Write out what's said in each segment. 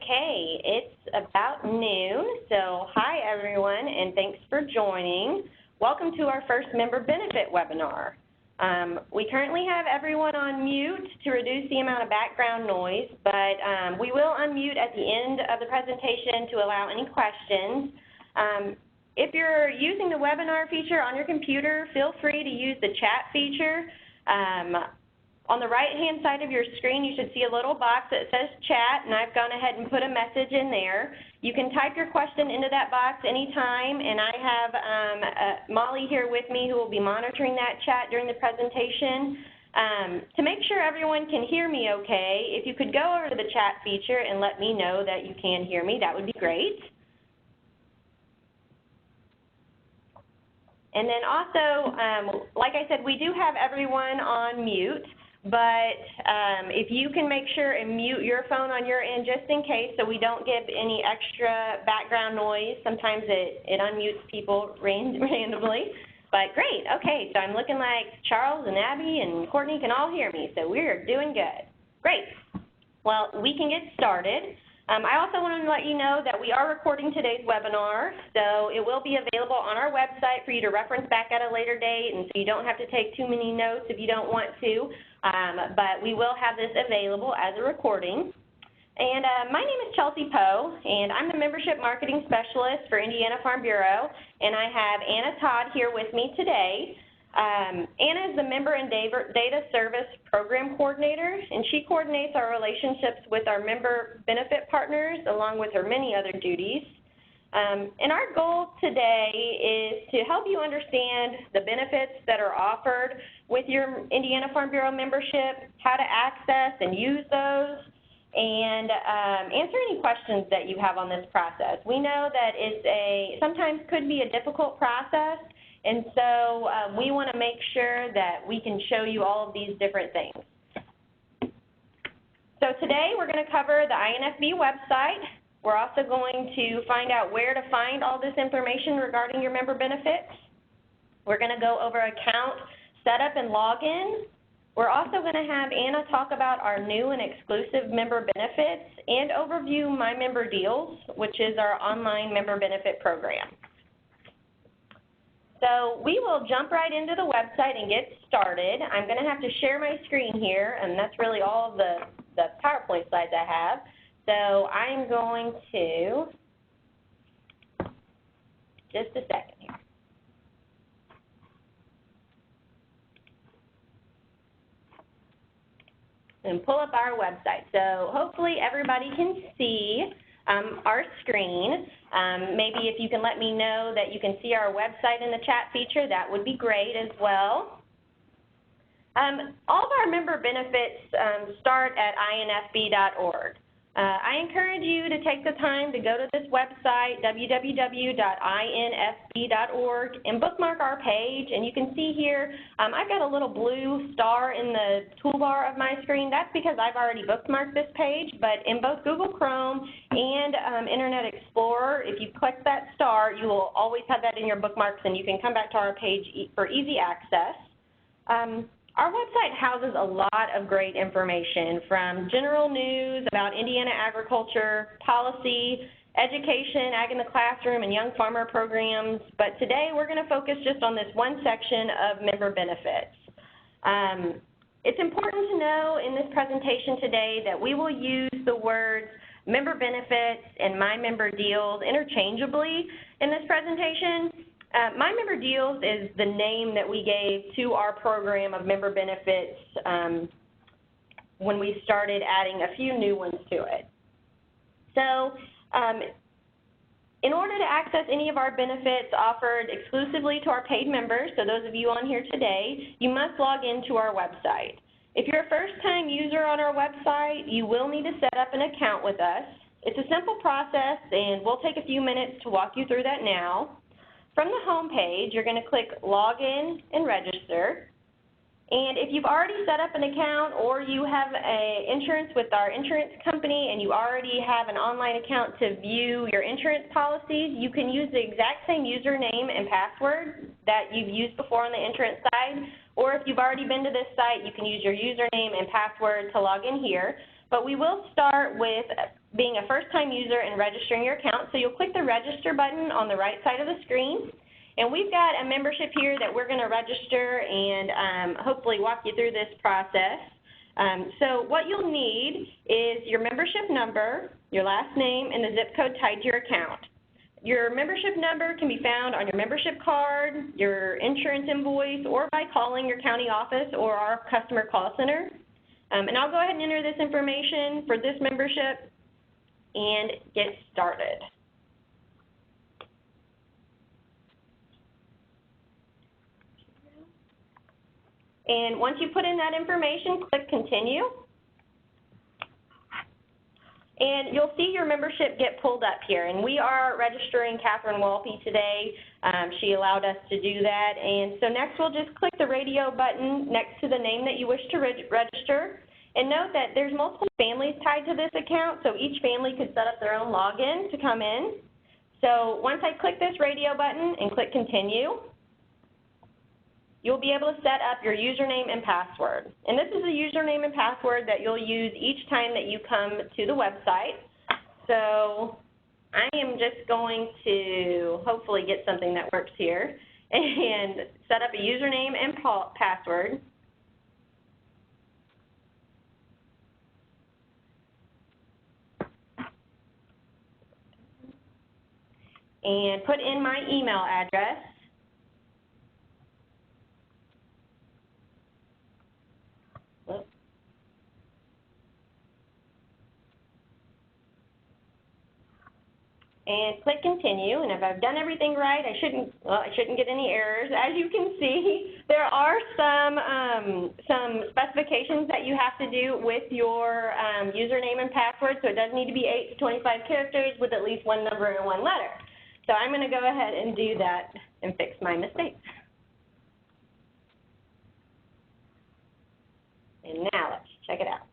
Okay, it's about noon, so hi everyone, and thanks for joining. Welcome to our first member benefit webinar. We currently have everyone on mute to reduce the amount of background noise, but we will unmute at the end of the presentation to allow any questions. If you're using the webinar feature on your computer, feel free to use the chat feature. On the right-hand side of your screen, you should see a little box that says chat, and I've gone ahead and put a message in there. You can type your question into that box anytime, and I have Molly here with me who will be monitoring that chat during the presentation. To make sure everyone can hear me okay, if you could go over to the chat feature and let me know that you can hear me, that would be great. And then also, like I said, we do have everyone on mute. But if you can make sure and mute your phone on your end just in case so we don't get any extra background noise. Sometimes it unmutes people randomly. But great, okay, so I'm looking like Charles and Abby and Courtney can all hear me, so we're doing good. Great. Well, we can get started. I also wanted to let you know that we are recording today's webinar, so it will be available on our website for you to reference back at a later date, and so you don't have to take too many notes if you don't want to. But we will have this available as a recording. And my name is Chelsea Poe, and I'm the Membership Marketing Specialist for Indiana Farm Bureau, and I have Anna Todd here with me today. Anna is the Member and Data Service Program Coordinator, and she coordinates our relationships with our member benefit partners along with her many other duties. And our goal today is to help you understand the benefits that are offered with your Indiana Farm Bureau membership, how to access and use those, and answer any questions that you have on this process. We know that it's sometimes could be a difficult process, and so we want to make sure that we can show you all of these different things. So today we're going to cover the INFB website. We're also going to find out where to find all this information regarding your member benefits. We're going to go over account setup and login. We're also going to have Anna talk about our new and exclusive member benefits and overview My Member Deals, which is our online member benefit program. So we will jump right into the website and get started. I'm going to have to share my screen here, and that's really all of the PowerPoint slides I have. So I'm going to, just a second here. And pull up our website. So hopefully everybody can see our screen. Maybe if you can let me know that you can see our website in the chat feature, that would be great as well. All of our member benefits start at infb.org. I encourage you to take the time to go to this website, www.infb.org, and bookmark our page. And you can see here, I've got a little blue star in the toolbar of my screen. That's because I've already bookmarked this page, but in both Google Chrome and Internet Explorer, if you click that star, you will always have that in your bookmarks, and you can come back to our page for easy access. Our website houses a lot of great information, from general news about Indiana agriculture, policy, education, ag in the classroom, and young farmer programs. But today we're going to focus just on this one section of member benefits. It's important to know in this presentation today that we will use the words member benefits and My Member Deals interchangeably in this presentation. My Member Deals is the name that we gave to our program of member benefits when we started adding a few new ones to it. So in order to access any of our benefits offered exclusively to our paid members, so those of you on here today, you must log into our website. If you're a first-time user on our website, you will need to set up an account with us. It's a simple process, and we'll take a few minutes to walk you through that now. From the home page, you're going to click Login and Register. And if you've already set up an account or you have insurance with our insurance company and you already have an online account to view your insurance policies, you can use the exact same username and password that you've used before on the insurance side. Or if you've already been to this site, you can use your username and password to log in here. But we will start with being a first-time user and registering your account. So you'll click the register button on the right side of the screen. And we've got a membership here that we're going to register and hopefully walk you through this process. So what you'll need is your membership number, your last name, and the zip code tied to your account. Your membership number can be found on your membership card, your insurance invoice, or by calling your county office or our customer call center. And I'll go ahead and enter this information for this membership and get started. And once you put in that information, click Continue. And you'll see your membership get pulled up here. And we are registering Catherine Walpe today. She allowed us to do that. And so next we'll just click the radio button next to the name that you wish to register. And note that there's multiple families tied to this account, so each family could set up their own login to come in. So once I click this radio button and click Continue, you'll be able to set up your username and password. And this is a username and password that you'll use each time that you come to the website. So I am just going to hopefully get something that works here and set up a username and password. And put in my email address. And click Continue, and if I've done everything right, I shouldn't get any errors. As you can see, there are some specifications that you have to do with your username and password, so it does need to be 8 to 25 characters with at least one number and one letter. So I'm going to go ahead and do that and fix my mistakes. And now let's check it out.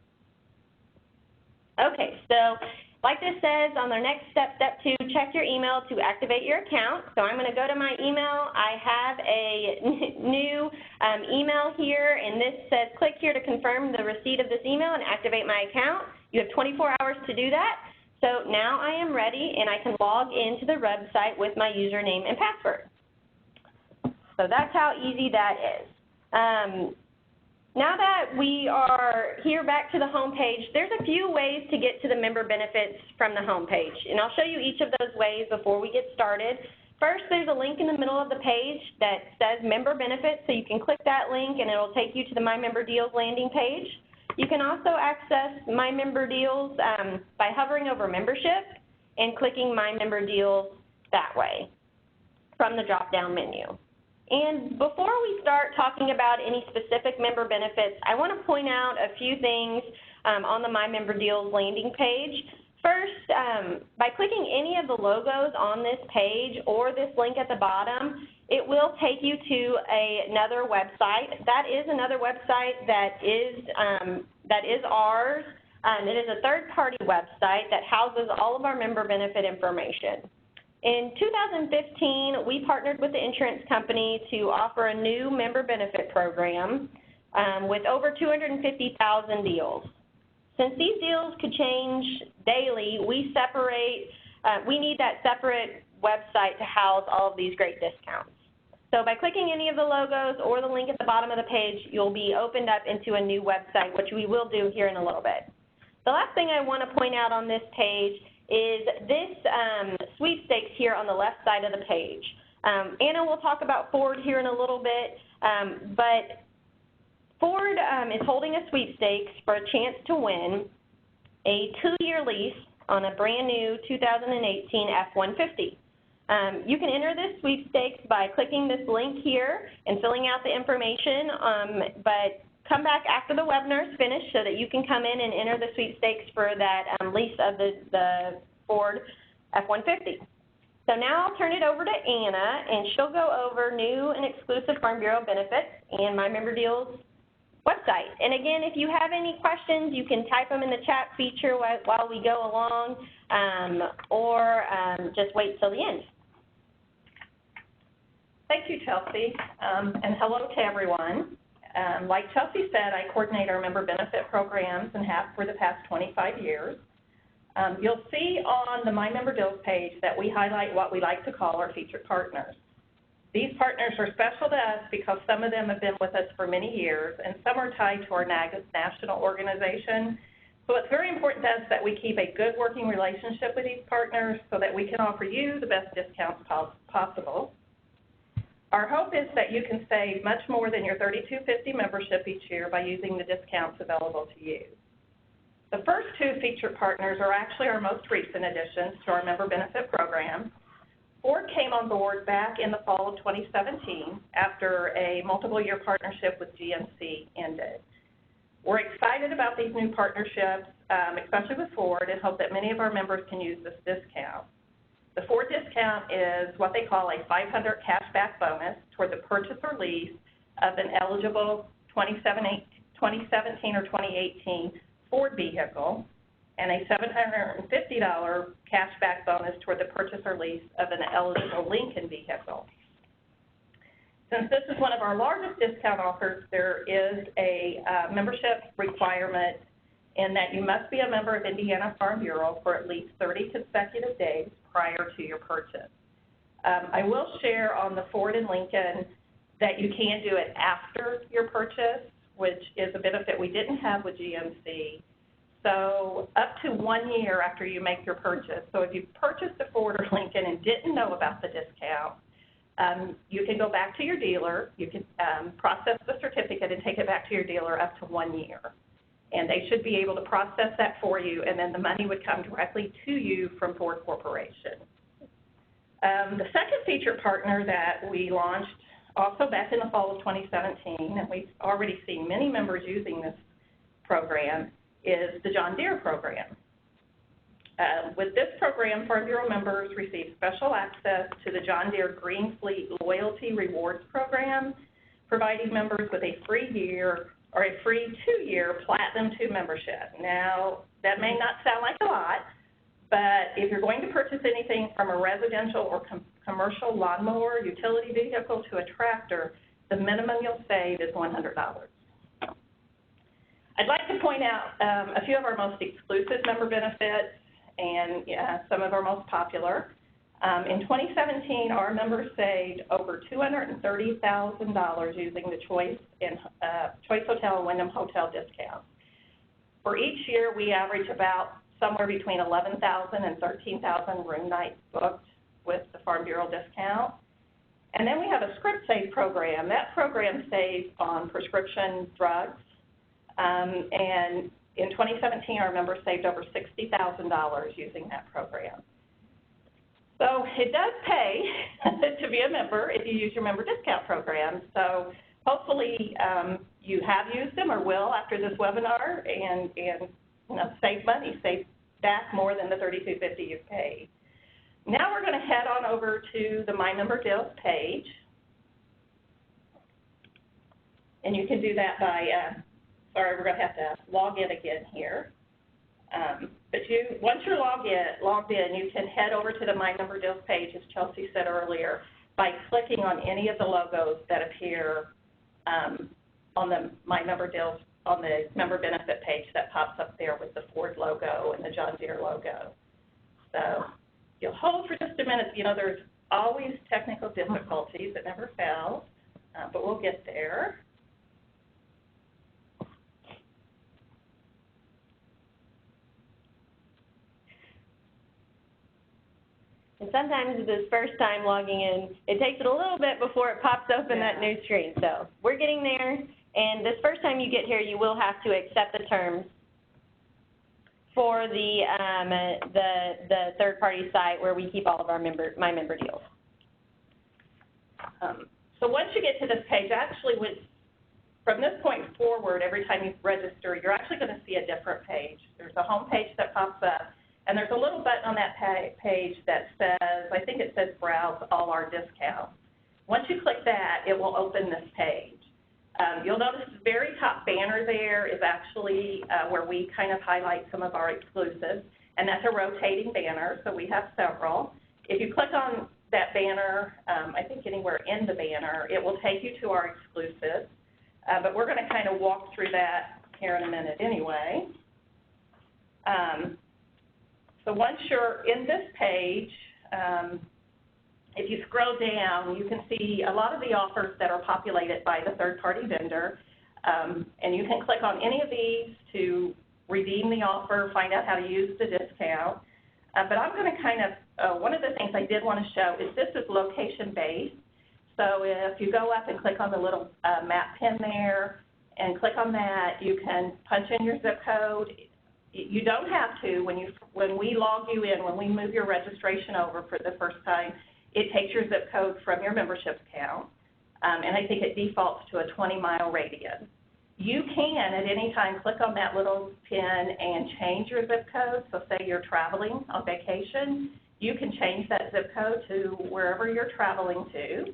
Okay, so like this says on our next step, step 2, check your email to activate your account. So I'm going to go to my email. I have a new email here, and this says click here to confirm the receipt of this email and activate my account. You have 24 hours to do that. So now I am ready, and I can log into the website with my username and password. So that's how easy that is. Now that we are here back to the home page, there's a few ways to get to the member benefits from the home page, and I'll show you each of those ways before we get started. First, there's a link in the middle of the page that says Member Benefits, so you can click that link and it'll take you to the My Member Deals landing page. You can also access My Member Deals by hovering over Membership and clicking My Member Deals that way from the drop-down menu. And before we start talking about any specific member benefits, I want to point out a few things on the My Member Deals landing page. First, by clicking any of the logos on this page or this link at the bottom, it will take you to another website. That is another website that is ours. It is a third-party website that houses all of our member benefit information. In 2015, we partnered with the insurance company to offer a new member benefit program with over 250,000 deals. Since these deals could change daily, we need that separate website to house all of these great discounts. So by clicking any of the logos or the link at the bottom of the page, you'll be opened up into a new website, which we will do here in a little bit. The last thing I want to point out on this page is this sweepstakes here on the left side of the page. Anna will talk about Ford here in a little bit, but Ford is holding a sweepstakes for a chance to win a 2-year lease on a brand new 2018 F-150. You can enter this sweepstakes by clicking this link here and filling out the information, but come back after the webinar is finished so that you can come in and enter the sweepstakes for that lease of the Ford F-150. So now I'll turn it over to Anna, and she'll go over new and exclusive Farm Bureau benefits and My Member Deals website. And again, if you have any questions, you can type them in the chat feature while we go along, or just wait till the end. Thank you, Chelsea, and hello to everyone. Like Chelsea said, I coordinate our member benefit programs and have for the past 25 years. You'll see on the My Member Deals page that we highlight what we like to call our featured partners. These partners are special to us because some of them have been with us for many years, and some are tied to our national organization. So it's very important to us that we keep a good working relationship with these partners so that we can offer you the best discounts possible. Our hope is that you can save much more than your $32.50 membership each year by using the discounts available to you. The first two featured partners are actually our most recent additions to our member benefit program. Ford came on board back in the fall of 2017 after a multiple-year partnership with GMC ended. We're excited about these new partnerships, especially with Ford, and hope that many of our members can use this discount. The Ford discount is what they call a $500 cashback bonus toward the purchase or lease of an eligible 2017 or 2018 Ford vehicle, and a $750 cashback bonus toward the purchase or lease of an eligible Lincoln vehicle. Since this is one of our largest discount offers, there is a membership requirement in that you must be a member of Indiana Farm Bureau for at least 30 consecutive days prior to your purchase. I will share on the Ford and Lincoln that you can do it after your purchase, which is a benefit we didn't have with GMC. So up to 1 year after you make your purchase. So if you purchased a Ford or Lincoln and didn't know about the discount, you can go back to your dealer, you can process the certificate and take it back to your dealer up to 1 year. And they should be able to process that for you, and then the money would come directly to you from Ford Corporation. The second featured partner that we launched also back in the fall of 2017, and we've already seen many members using this program, is the John Deere program. With this program, Farm Bureau members receive special access to the John Deere Green Fleet Loyalty Rewards Program, providing members with a free year or a free 2-year Platinum 2 membership. Now, that may not sound like a lot, but if you're going to purchase anything from a residential or commercial lawnmower, utility vehicle to a tractor, the minimum you'll save is $100. I'd like to point out a few of our most exclusive member benefits and some of our most popular. In 2017, our members saved over $230,000 using the Choice Hotel and Wyndham Hotel discounts. For each year, we average about somewhere between 11,000 and 13,000 room nights booked with the Farm Bureau discount. And then we have a script save program. That program saves on prescription drugs. And in 2017, our members saved over $60,000 using that program. So it does pay to be a member if you use your member discount program. So hopefully you have used them or will after this webinar and save money, save back more than the $32.50 you've paid. Now we're going to head on over to the My Member Deals page. And you can do that by, sorry, we're going to have to log in again here. But once you're logged in, you can head over to the My Member Deals page, as Chelsea said earlier, by clicking on any of the logos that appear on the My Member Deals, on the member benefit page that pops up there with the Ford logo and the John Deere logo. So you'll hold for just a minute. You know, there's always technical difficulties. It never fails, but we'll get there. And sometimes this first time logging in, it takes it a little bit before it pops open that new screen. So we're getting there. And this first time you get here, you will have to accept the terms for the third-party site where we keep all of our My Member Deals. So once you get to this page, actually, from this point forward, every time you register, you're actually going to see a different page. There's a home page that pops up. And there's a little button on that page that says, I think it says Browse All Our Discounts. Once you click that, it will open this page. You'll notice the very top banner there is actually where we kind of highlight some of our exclusives, and that's a rotating banner, so we have several. If you click on that banner, I think anywhere in the banner, it will take you to our exclusives, but we're going to kind of walk through that here in a minute anyway. So once you're in this page, if you scroll down, you can see a lot of the offers that are populated by the third-party vendor, and you can click on any of these to redeem the offer, find out how to use the discount. But I'm going to kind of, one of the things I did want to show is this is location-based. So if you go up and click on the little map pin there and click on that, you can punch in your zip code. You don't have to. When we log you in, when we move your registration over for the first time, it takes your zip code from your membership account, and I think it defaults to a 20-mile radius. You can, at any time, click on that little pin and change your zip code. So say you're traveling on vacation, you can change that zip code to wherever you're traveling to,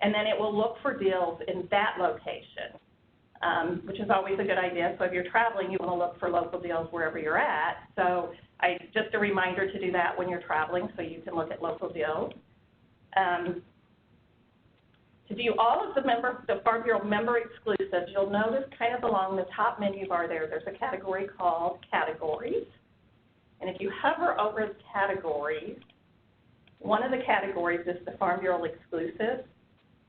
and then it will look for deals in that location, which is always a good idea. So if you're traveling, you want to look for local deals wherever you're at. So just a reminder to do that when you're traveling so you can look at local deals. To view all of the Farm Bureau member exclusives, you'll notice kind of along the top menu bar there's a category called Categories. And if you hover over Categories, one of the categories is the Farm Bureau exclusive.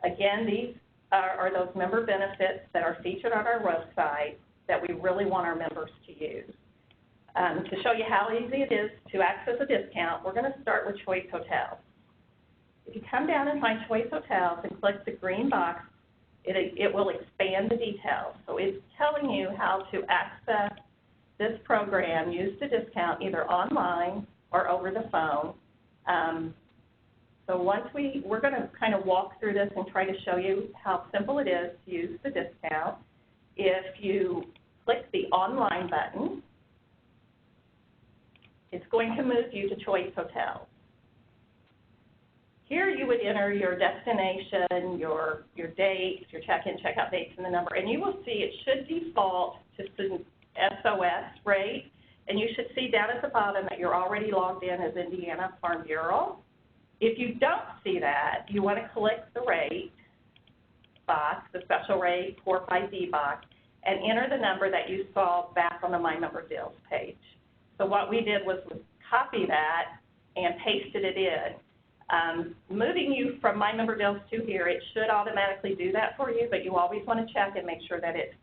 Again, these are those member benefits that are featured on our website that we really want our members to use. To show you how easy it is to access a discount, we're going to start with Choice Hotels. If you come down and find Choice Hotels and click the green box, it will expand the details. So it's telling you how to access this program, use the discount either online or over the phone. So once we're going to kind of walk through this and try to show you how simple it is to use the discount. If you click the online button, it's going to move you to Choice Hotels. Here you would enter your destination, your dates, your check-in, check-out dates, and the number. And you will see it should default to SOS rate. And you should see down at the bottom that you're already logged in as Indiana Farm Bureau. If you don't see that, you want to click the rate box, the special rate, Corp ID box, and enter the number that you saw back on the My Member Deals page. So what we did was copy that and pasted it in. Moving you from My Member Deals to here, it should automatically do that for you, but you always want to check and make sure that it's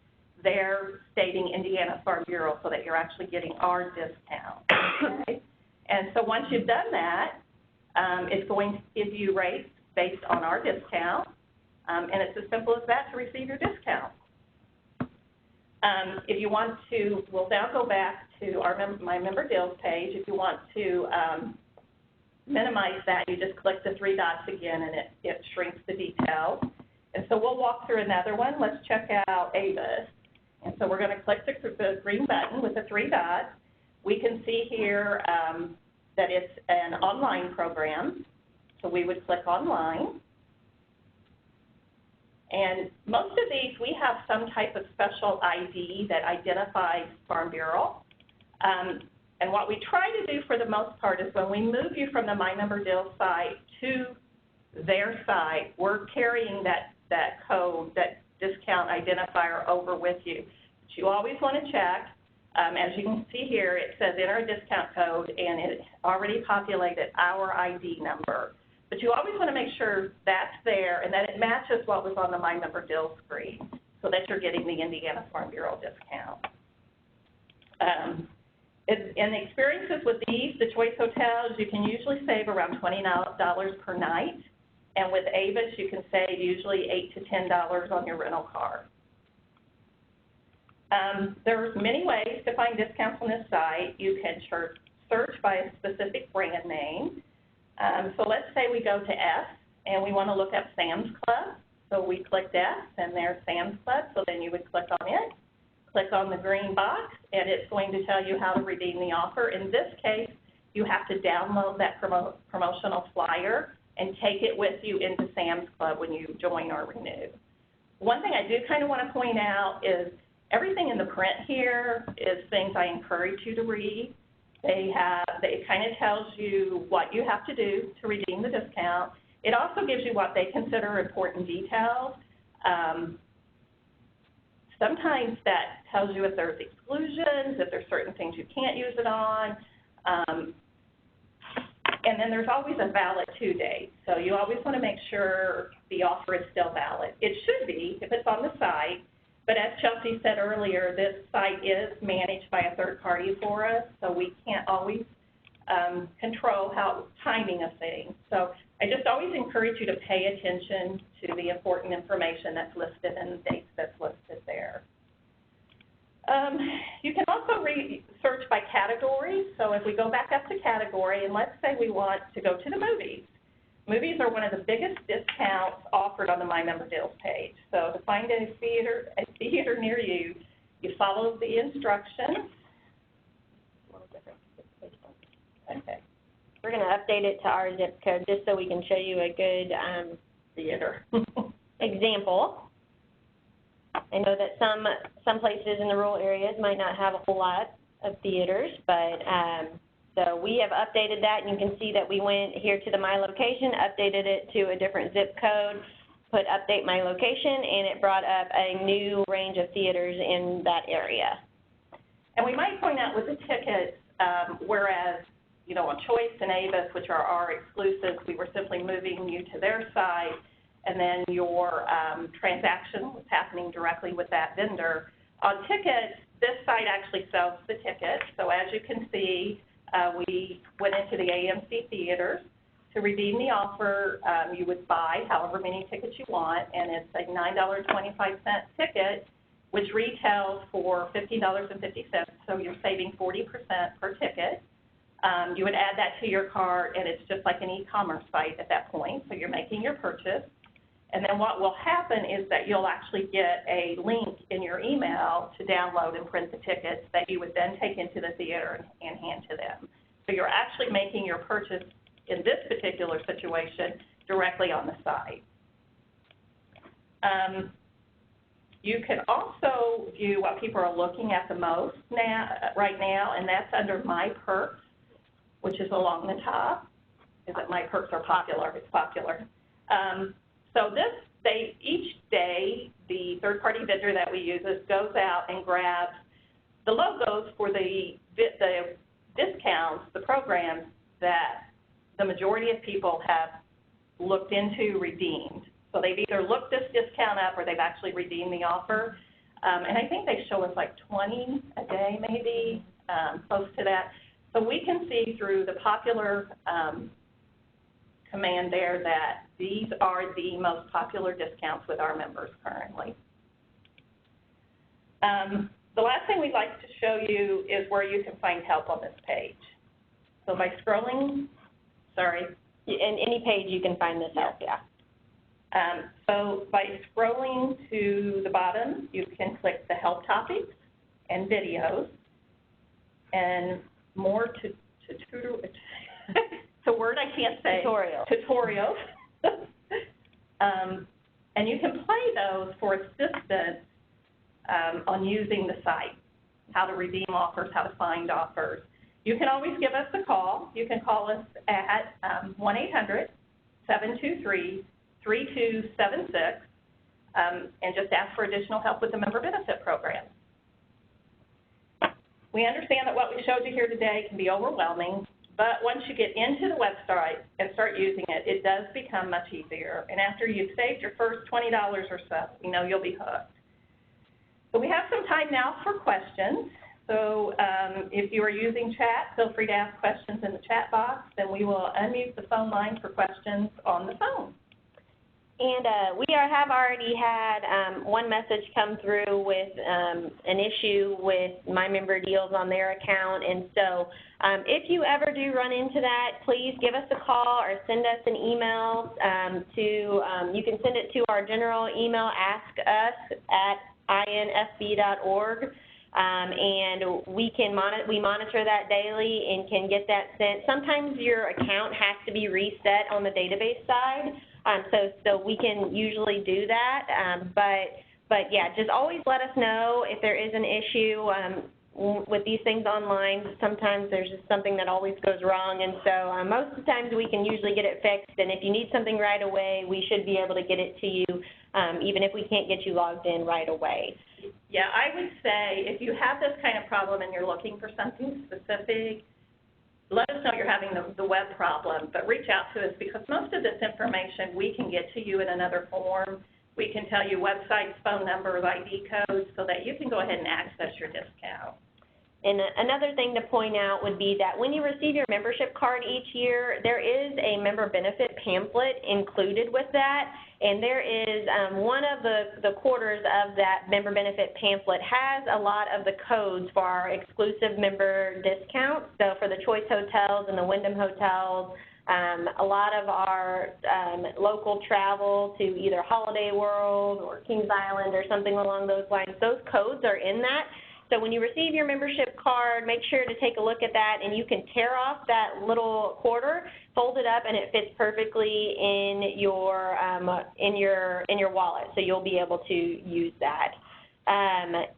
there stating Indiana Farm Bureau so that you're actually getting our discount. Okay? And so once you've done that, it's going to give you rates based on our discount, and it's as simple as that to receive your discount. If you want to, we'll now go back to our My Member Deals page. If you want to minimize that, you just click the three dots again and it shrinks the details. And so we'll walk through another one. Let's check out Avis. And so we're going to click the green button with the three dots. We can see here that it's an online program. So we would click online. And most of these, we have some type of special ID that identifies Farm Bureau. And what we try to do for the most part is when we move you from the My Member Deals site to their site, we're carrying that code, that discount identifier over with you. But you always want to check. As you can see here, it says enter a discount code, and it already populated our ID number. But you always want to make sure that's there and that it matches what was on the My Member Deals screen so that you're getting the Indiana Farm Bureau discount. In the experiences with these, the Choice Hotels, you can usually save around $20 per night. And with Avis, you can save usually $8 to $10 on your rental car. There's many ways to find discounts on this site. You can search by a specific brand name. So let's say we go to S and we want to look up Sam's Club. So we clicked S and there's Sam's Club. So then you would click on it. Click on the green box, and it's going to tell you how to redeem the offer. In this case, you have to download that promotional flyer and take it with you into Sam's Club when you join or renew. One thing I do kind of want to point out is everything in the print here is things I encourage you to read. It kind of tells you what you have to do to redeem the discount. It also gives you what they consider important details. Sometimes that tells you if there's exclusions, if there's certain things you can't use it on. And then there's always a valid to date. So you always want to make sure the offer is still valid. It should be if it's on the site, but as Chelsea said earlier, this site is managed by a third party for us, so we can't always control how timing of things. So I just always encourage you to pay attention to the important information that's listed and the dates that's listed there. You can also search by category. So if we go back up to category, and let's say we want to go to the movies. Movies are one of the biggest discounts offered on the My Member Deals page. So to find a theater near you, you follow the instructions. Okay. We're going to update it to our zip code just so we can show you a good theater example. I know that some places in the rural areas might not have a whole lot of theaters, but so we have updated that, and you can see that we went here to the My Location, updated it to a different zip code, put Update My Location, and it brought up a new range of theaters in that area. And we might point out with the tickets, whereas, you know, on Choice and Avis, which are our exclusives, we were simply moving you to their site, and then your transaction was happening directly with that vendor. On tickets, this site actually sells the tickets. So as you can see, we went into the AMC theaters. To redeem the offer, you would buy however many tickets you want, and it's a $9.25 ticket, which retails for $15.50, so you're saving 40% per ticket. You would add that to your cart, and it's just like an e-commerce site at that point, so you're making your purchase. And then what will happen is that you'll actually get a link in your email to download and print the tickets that you would then take into the theater and hand to them. So you're actually making your purchase in this particular situation directly on the site. You can also view what people are looking at the most right now, and that's under My Perks, which is along the top. Is it My Perks are popular? It's popular. So each day, the third-party vendor that we use goes out and grabs the logos for the discounts, the programs that the majority of people have looked into, redeemed. So they've either looked this discount up or they've actually redeemed the offer. And I think they show us like 20 a day maybe, close to that. So we can see through the popular command there that these are the most popular discounts with our members currently. The last thing we'd like to show you is where you can find help on this page. So by scrolling, in any page you can find this help, yeah. So by scrolling to the bottom, you can click the Help Topics and Videos, and more it's a word I can't say. Tutorials. And you can play those for assistance on using the site, how to redeem offers, how to find offers. You can always give us a call. You can call us at 1-800-723-3276 and just ask for additional help with the member benefit program. We understand that what we showed you here today can be overwhelming, but once you get into the website and start using it, it does become much easier. And after you've saved your first $20 or so, you know you'll be hooked. So we have some time now for questions. So if you are using chat, feel free to ask questions in the chat box, and we will unmute the phone line for questions on the phone. And we have already had one message come through with an issue with My Member Deals on their account. And so if you ever do run into that, please give us a call or send us an email you can send it to our general email, askus@infb.org. And we monitor that daily and can get that sent. Sometimes your account has to be reset on the database side, so we can usually do that. But yeah, just always let us know if there is an issue with these things online. Sometimes there's just something that always goes wrong, and so most of the times we can usually get it fixed. And if you need something right away, we should be able to get it to you, even if we can't get you logged in right away. Yeah, I would say if you have this kind of problem and you're looking for something specific, let us know you're having the web problem, but reach out to us because most of this information we can get to you in another form. We can tell you websites, phone numbers, ID codes, so that you can go ahead and access your discount. And another thing to point out would be that when you receive your membership card each year, there is a member benefit pamphlet included with that, and there is one of the quarters of that member benefit pamphlet has a lot of the codes for our exclusive member discounts. So for the Choice Hotels and the Wyndham Hotels, a lot of our local travel to either Holiday World or Kings Island or something along those lines, those codes are in that. So when you receive your membership card, make sure to take a look at that, and you can tear off that little quarter, fold it up, and it fits perfectly in your wallet. So you'll be able to use that.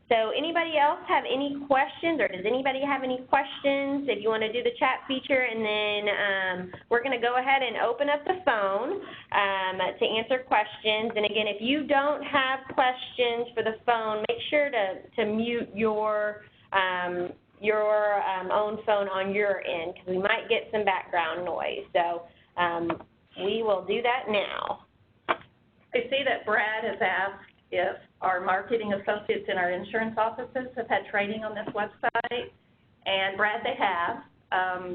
So anybody else have any questions, or does anybody have any questions? If you want to do the chat feature, and then we're going to go ahead and open up the phone to answer questions. And again, if you don't have questions for the phone, make sure to mute your own phone on your end, because we might get some background noise. So we will do that now. I see that Brad has asked if our marketing associates in our insurance offices have had training on this website. And Brad, they have.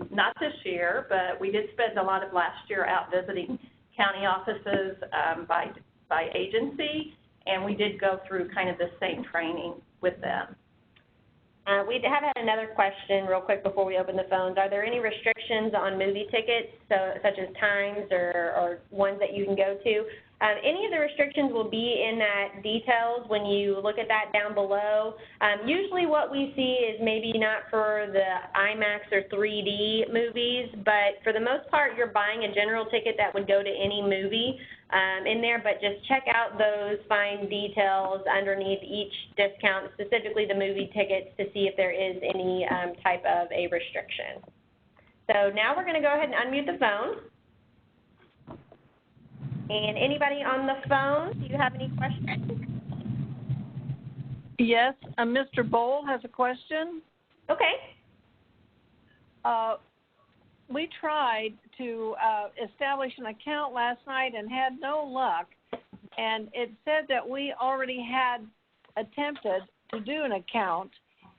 Not this year, but we did spend a lot of last year out visiting county offices by agency, and we did go through kind of the same training with them. We have had another question real quick before we open the phones. Are there any restrictions on movie tickets, such as times or ones that you can go to? Any of the restrictions will be in that details when you look at that down below. Usually what we see is maybe not for the IMAX or 3D movies, but for the most part you're buying a general ticket that would go to any movie in there, but just check out those fine details underneath each discount, specifically the movie tickets, to see if there is any type of a restriction. So now we're going to go ahead and unmute the phone. And anybody on the phone, do you have any questions? Yes, Mr. Bowl has a question. Okay. We tried to establish an account last night and had no luck, and it said that we already had attempted to do an account,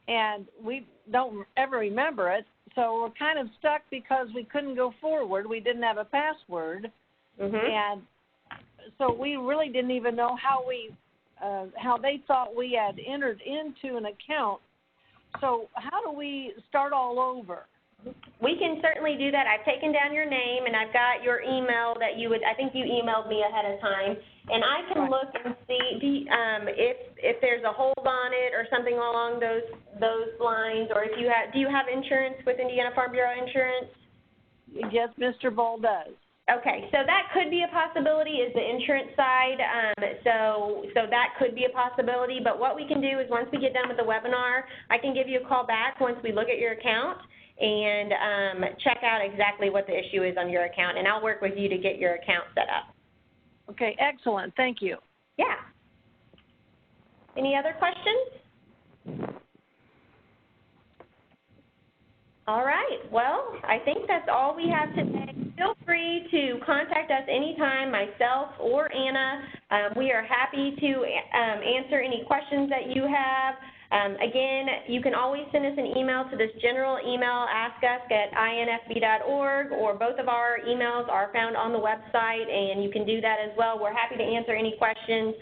and we don't ever remember it, so we're kind of stuck because we couldn't go forward. We didn't have a password, and so we really didn't even know how they thought we had entered into an account. So how do we start all over? We can certainly do that. I've taken down your name, and I've got your email that I think you emailed me ahead of time, and I can look and see if there's a hold on it or something along those lines, or if do you have insurance with Indiana Farm Bureau Insurance? Yes, Mr. Bull does. Okay, so that could be a possibility, is the insurance side. So that could be a possibility. But what we can do is once we get done with the webinar, I can give you a call back once we look at your account and check out exactly what the issue is on your account, and I'll work with you to get your account set up. Okay, excellent. Thank you. Yeah. Any other questions? All right. Well, I think that's all we have today. Feel free to contact us anytime, myself or Anna. We are happy to answer any questions that you have. Again, you can always send us an email to this general email, askask@infb.org, or both of our emails are found on the website, and you can do that as well. We're happy to answer any questions.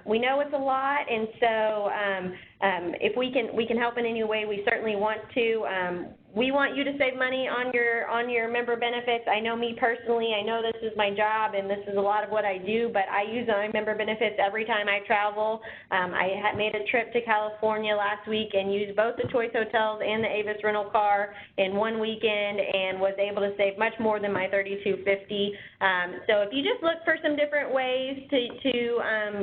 We know it's a lot, and so if we can help in any way, we certainly want to. We want you to save money on your member benefits. I know me personally, I know this is my job and this is a lot of what I do, but I use my member benefits every time I travel. I made a trip to California last week and used both the Choice Hotels and the Avis rental car in one weekend and was able to save much more than my $32.50. So if you just look for some different ways to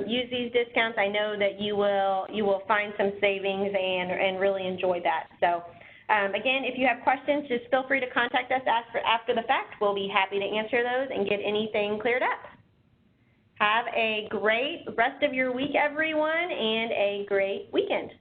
use these discounts, I know that you will find some savings and really enjoy that. So. Again, if you have questions, just feel free to contact us after the fact. We'll be happy to answer those and get anything cleared up. Have a great rest of your week, everyone, and a great weekend.